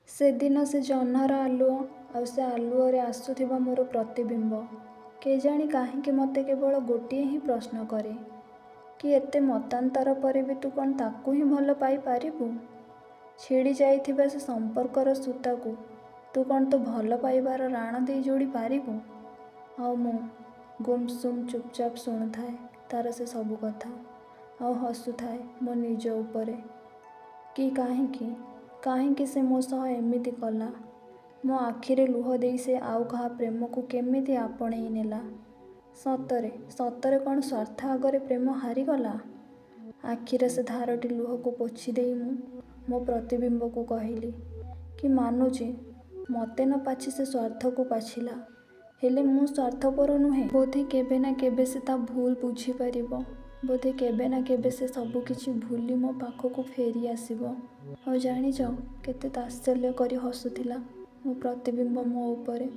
ସେଦିନ ସେ ଜହ୍ନର ଆଲୁଅ ଆଉ ସେ ଆଲୁଅରେ ଆସୁଥିବା ମୋର ପ୍ରତିବିମ୍ବ କେଜାଣି କାହିଁକି ମୋତେ କେବଳ ଗୋଟିଏ ହିଁ ପ୍ରଶ୍ନ କରେ, କି ଏତେ ମତାନ୍ତର ପରେ ବି ତୁ କ'ଣ ତାକୁ ହିଁ ଭଲ ପାଇପାରିବୁ? ଛିଡ଼ି ଯାଇଥିବା ସେ ସମ୍ପର୍କର ସୂତାକୁ ତୁ କ'ଣ ତୋ ଭଲ ପାଇବାର ରାଣ ଦେଇ ଯୋଡ଼ି ପାରିବୁ? ଆଉ ମୁଁ ଗୁମ୍‌ସୁମ୍ ଚୁପ୍‌ଚାପ୍ ଶୁଣୁଥାଏ ତା'ର ସେ ସବୁ କଥା, ଆଉ ହସୁଥାଏ ମୋ ନିଜ ଉପରେ। କି କାହିଁକି ସେ ମୋ ସହ ଏମିତି କଲା? ମୋ ଆଖିରେ ଲୁହ ଦେଇ ସେ ଆଉ କାହା ପ୍ରେମକୁ କେମିତି ଆପଣେଇ ନେଲା? ସତରେ କ'ଣ ସ୍ୱାର୍ଥ ଆଗରେ ପ୍ରେମ ହାରିଗଲା? ଆଖିର ସେ ଧାରଟି ଲୁହକୁ ପୋଛି ଦେଇ ମୁଁ ମୋ ପ୍ରତିବିମ୍ବକୁ କହିଲି, କି ମାନୁଛି ମୋତେ ନ ପାଛି ସେ ସ୍ୱାର୍ଥକୁ ବାଛିଲା, ହେଲେ ମୁଁ ସ୍ୱାର୍ଥପର ନୁହେଁ। ବୋଧେ କେବେ ନା କେବେ ସେ ତା ଭୁଲ ବୁଝିପାରିବ। ବୋଧେ କେବେ ନା କେବେ ସେ ସବୁକିଛି ଭୁଲି ମୋ ପାଖକୁ ଫେରି ଆସିବ। ଆଉ ଜାଣିଛ କେତେ ତାତ୍ସଲ୍ୟ କରି ହସୁଥିଲା ମୋ ପ୍ରତିବିମ୍ବ ମୋ ଉପରେ।